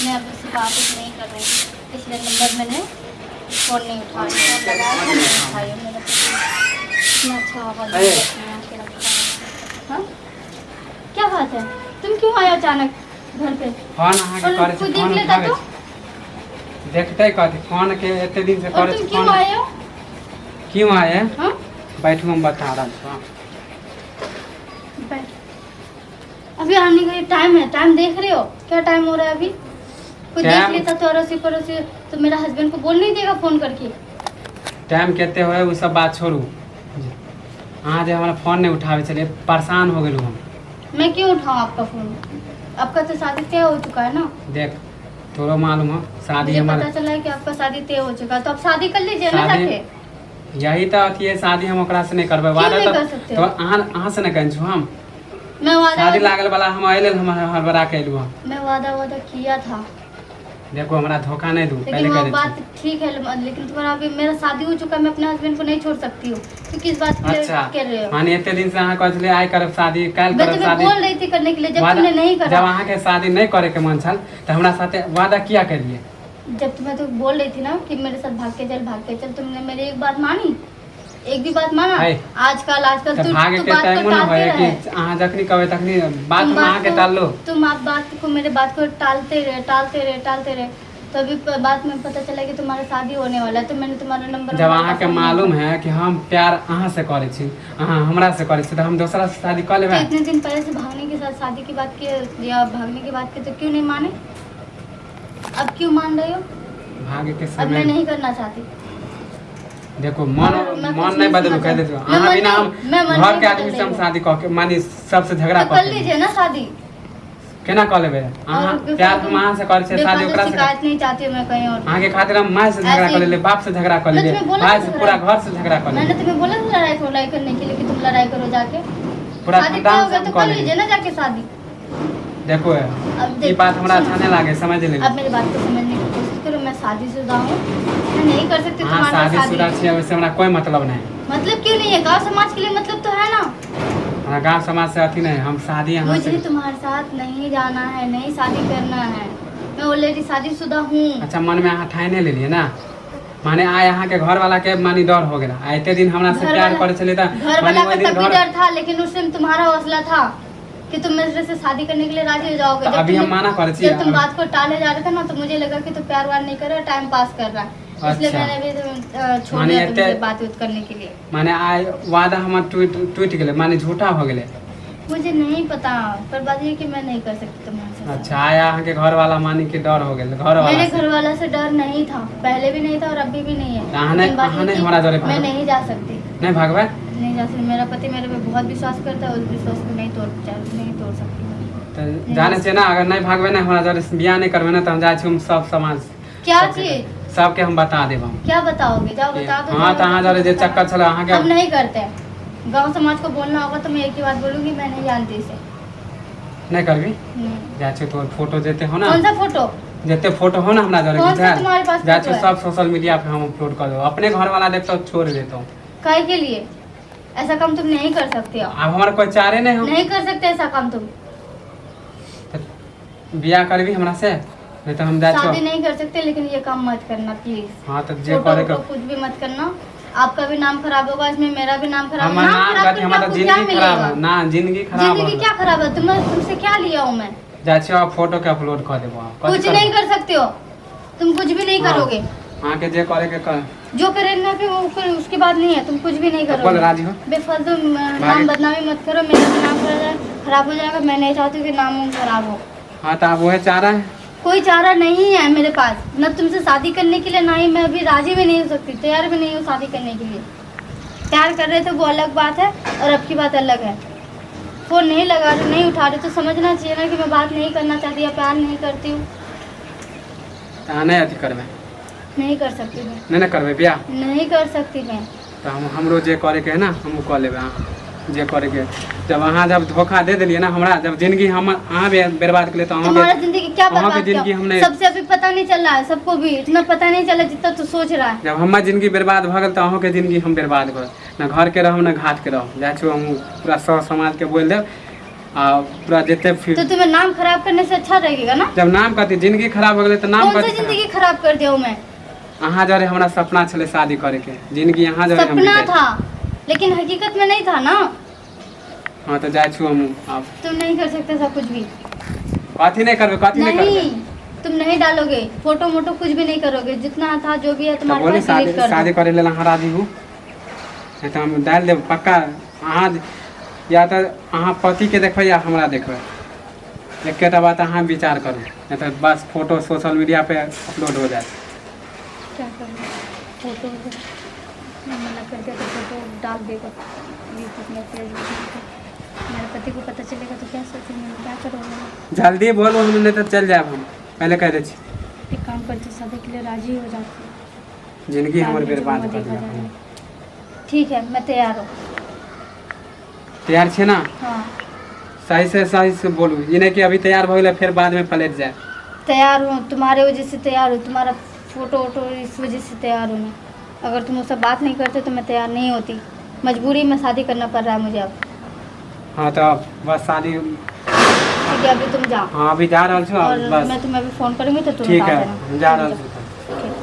मैं अब उससे बात नहीं कर रही हूँ, इसलिए नंबर मैंने फ़ोन नहीं उठाया, फ़ोन लगाया था नहीं उठाया मैंने। इतना अच्छा आवाज़ बना के रखा है। हाँ क्या बात है, तुम क्यों आए अचानक घर पे? फोन अहाँ के करे कोई छै, देख फोन लेता उठावे तो? छै। देखते कथी फोन के एते दिन से और करे तुम छै क्यों फोन। आए हो? क्यों आए? हाँ बैठू हम बता रहा हूँ। बैठ। अभी आने का टाइम है, टाइम देख रहे हो क्या टाइम हो रहा है अभी? कोई देख लेता तो अड़ोसी पड़ोसी तो मेरा हस्बैंड को बोल नहीं देगा फ़ोन करके? टाइम केते होए वो सब बात छोड़ू। अहाँ जो हमारा फोन नहीं उठावे चलिए परेशान हो गेलू हम। मैं क्यों उठाऊँ आपका फ़ोन? आपका तो शादी तय हो चुका है ना। देख तोरो मालूम हो शादी मुझे हमारा पता चला है कि आपका शादी तय हो चुका है, तो आप शादी कर लीजिए ना शादी- जाके। यही तो अथी है, शादी हम ओकरा से नहीं करबे। क्यों वादा नहीं तो कर सकते हो? अहाँ से नहीं कहू हम। मैं शादी वादा लागल वाला हम अइले हम हड़बड़ा के अइलू हम। मैं वादा किया था, देखो हमरा धोखा नहीं दू लेकिन पहले वो कह बात देती। ठीक है, लेकिन तुम्हारा अभी मेरा शादी हो चुका है, मैं अपने हस्बैंड को नहीं छोड़ सकती हूँ। तो किस बात के लिए अच्छा कर रहे हो? माने एते दिन से अहाँ कहले आइ करब शादी काल मैं करब तुम्हें शादी। बोल रही थी करने के लिए, जब वादा- तुमने नहीं जब करा। अहाँ के शादी नहीं करे के मन छल तो हमरा साथे वादा किया करिए। जब तुम्हें तो बोल रही थी ना कि मेरे साथ भाग के चल, तुमने मेरी एक बात मानी? एक भी बात माना? है। आजकल तो तू भागे के बात टाइम को न टालते होए रहे। कि अहाँ जखनी कहबे तखनी बात तुम हम अहाँ के टाल लो। तुम आप बात को मेरे बात को टालते रहे तो अभी बात में पता चला कि तुम्हारा शादी होने वाला है, तो मैंने तुम्हारा नंबर जब अहाँ के मालूम है कि हम प्यार अहाँ से करे छी, अहाँ हमरा से करे छी, तो हम दूसरा से शादी कर तो लेबे। इतने दिन पहले से भागने के साथ शादी की बात की या भागने की बात की, तो क्यों नहीं माने? अब क्यों मान रहे हो? भागे के अब मैं समय नहीं करना चाहती। देखो मैं मन कुछ नहीं नहीं बदलू समझ कह रही। देते मैं अहाँ मन बिना हम नहीं- मैं मन घर नहीं के बदल आदमी से हम रही हूँ। शादी कह के मानी सबसे झगड़ा तो कर लीजिए ना शादी। केना कह लेबे अहाँ और प्यार हम अहाँ से करे छी शादी बेफालतू ओकरा से शिकायत नहीं चाहती हूँ मैं कहीं और। अहाँ के खातिर हम माँ से झगड़ा ऐसे कर ले, बाप से झगड़ा कर मैं ले, तुम्हें बोला भाई था से झगड़ा। पूरा घर से झगड़ा कर मैंने ले, तुम्हें बोला था लड़ाई करने के लिए कि तुम लड़ाई करो जाके। पूरा शादी तय खानदान हो से गया हम तो कर कर ले। लीजिए ना जाके शादी। देखो अब ये बात हमरा अच्छा नहीं लागे, समझ ले। अब मेरी बात को समझने की कोशिश करो, मैं शादीशुदा हूँ, मैं नहीं कर सकती हाँ तुम्हारे साथ शादीशुदा शादी। छी, वैसे हमरा कोई मतलब नहीं। मतलब क्यों नहीं है? गाँव समाज के लिए मतलब तो है ना। हमारा गाँव समाज से अथी नहीं, हम शादी यहाँ मुझे से। तुम्हारे साथ नहीं जाना है, नहीं शादी करना है, मैं ऑलरेडी शादीशुदा हूँ। अच्छा मन में अहाँ ठाने ले लिए ना, माने आए अहाँ के घर वाला के मानी डर हो गया। एते दिन हमरा से घर प्यार वाला- करे चले था, घर वाला का तब भी डर था, लेकिन उस टाइम तुम्हारा हौसला था कि तुम मेरे से शादी करने के लिए राजी हो जाओगे। तो जब अभी हम तुमने- माना करे छी। जब तुम बात को टाले जा रहे थे ना, तो मुझे लगा कि तुम प्यार वार नहीं कर रहा, टाइम पास कर रहा है, इसलिए अच्छा। मैंने भी छोड़ माने दिया तुमसे एते- बात उत करने के लिए। माने आए वादा हमार टूट गेले, माने झूठा हो गेले। मुझे नहीं पता, पर बात ये कि मैं नहीं कर सकती तुम्हारे साथ। अच्छा आया अहाँ के घर वाला मानी के डर हो गेले, घर वाला मेरे से। घर वाला से डर नहीं था, पहले भी नहीं था और अभी भी नहीं है। अहाँ लेकिन बात अहाँ ये नहीं कि हमरा जरे मैं भागो। नहीं जा सकती, नहीं भागबे नहीं जा सकती। मेरा पति मेरे पे बहुत विश्वास करता है, उस विश्वास को नहीं तोड़ सकती मैं। तो जाने से ना, अगर नहीं भागबे ना हमरा जरे बियाह नहीं करबे ना, तो हम जाए छी हम सब समाज क्या सबके- चीज? सबके हम बता देब हम। क्या बताओगे? जाओ बता दो। हाँ तो अहाँ जरे जे चक्कर चला अहाँ के हम नहीं करते। गांव समाज को बोलना होगा तो मैं एक ही बात बोलूंगी, मैं नहीं जानती इसे। नहीं करबी। नहीं। जाए छी तो फोटो देते हो ना, कौन सा फोटो? जते फोटो हो ना हमरा जरे कौन सा तुम्हारे पास जाए फोटो छी है? सब सोशल मीडिया पे हम अपलोड कर दो, अपने घर वाला देखता छोड़ देता हूँ। काहे के लिए? ऐसा काम तुम नहीं कर सकते हो। अब हमारा कोई चारे नहीं, हम नहीं कर सकते ऐसा काम तुम। बियाह करबी हमरा से, नहीं तो हम जाए शादी छी। नहीं कर सकते, लेकिन ये काम मत करना प्लीज। हाँ तो जे करे फोटो के को कुछ भी मत करना, आपका भी नाम खराब होगा, इसमें मेरा भी नाम खराब हमारा नाम खराब कहते करके हमारा आपको क्या जिंदगी खराब मिलेगा? है ना, जिंदगी खराब जिंदगी हो क्या खराब है? तुमसे क्या लिया हूँ मैं? जाए छी आप फोटो के अपलोड कर देबो आप कुछ नहीं कर सकते हो तुम, कुछ भी नहीं हाँ। करोगे। हाँ के जे करे के कर। जो करेगा फिर वो फिर उसकी बात नहीं है, तुम कुछ भी नहीं बोल करोगे। राजी हो। बेफालतू नाम बदनामी मत करो, मेरा भी नाम खराब हो जाएगा। मैं नहीं चाहती कि नाम वाम खराब हो। हाँ तो आप वह चाह रहा है। कोई चारा नहीं है मेरे पास, न तुमसे शादी करने के लिए, ना ही मैं अभी राजी भी नहीं हो सकती, तैयार भी नहीं हूँ शादी करने के लिए। प्यार कर रहे थे वो अलग बात है, और अब की बात अलग है। फोन नहीं लगा रहे, नहीं उठा रहे, तो समझना चाहिए ना कि मैं बात नहीं करना चाहती या प्यार नहीं करती हूँ। तो नहीं अथी करबे, नहीं कर सकती मैं, नहीं ना करबे बियाह, नहीं कर सकती मैं। तो हमरो जे करे के है ना हम कह लेबे। हाँ जे करे के, जब अहाँ जब धोखा दे दिलिए ना हमरा, जब जिंदगी हम अहाँ बर्बाद कर ले, तो तुम्हारा अहाँ जिंदगी क्या अहाँ के बर्बाद जिंदगी किया? हमने सबसे अभी पता नहीं चल रहा है, सबको भी इतना पता नहीं चला जितना तू सोच रहा है। जब हमार जिंदगी बर्बाद भ गेल, तो अहूँ के जिंदगी हम बर्बाद कर, ना घर के रहब ना घाट के रहब। जाए छी हम पूरा सौ समाज के बोल देब पूरा जितने फिर तो तुम्हें नाम खराब करने से अच्छा रहेगा ना। जब नाम करती जिंदगी खराब हो गई तो नाम कौन सा कथी जिंदगी खराब कर दिया हूँ मैं। अहाँ जरे हमारा सपना छले शादी करे के जिंदगी यहाँ जरे हम सपना बिताई। था लेकिन हकीकत में नहीं था ना। हाँ तो जाए छू हम अब तुम नहीं कर सकते सब कुछ भी। कथी नहीं करबे कथी नहीं नहीं करबे तुम नहीं डालोगे फोटो मोटो कुछ भी नहीं करोगे। जितना था जो भी है तो तुम्हारे बोली पास डिलीट कर शादी दो। करे ला हाँ राजी हूँ नहीं तो हम डाल देब पक्का। अहाँ या तो अहाँ पति के देखबै या हमरा देखबै एकेटा बात अहाँ विचार करू नहीं तो बस फोटो सोशल मीडिया पे अपलोड हो जाए। क्या करूँ फोटो मैं मना कर दिया तो फोटो डाल देगा यूट्यूब में फेसबुक में। मेरे पति को पता चलेगा तो क्या सोचेंगे क्या करोगे। जल्दी बोलो हम नहीं तो चल जाए हम पहले कह दे छी। एक काम करते शादी के लिए राजी हो जाते। जिंदगी बाद हमारे में जो बर्बाद हुआ कर देखा दिया। जाएगा। ठीक है मैं तैयार हूँ। तैयार छे ना हाँ सही से बोलू ये नहीं कि अभी तैयार हो गए फिर बाद में पलट जाए। तैयार हूँ तुम्हारे वजह से तैयार हूँ। तुम्हारा फोटो वोटो इस वजह से तैयार हूँ मैं। अगर तुम उससे बात नहीं करते तो मैं तैयार नहीं होती। मजबूरी में शादी करना पड़ रहा है मुझे अब। हाँ तो बस शादी ठीक है अभी तुम जाओ। हाँ अभी जा रहा छू और बस मैं तुम्हें अभी फ़ोन करूँगी तो तुम ठीक बता है देना। जा रहा छू। ठीक है।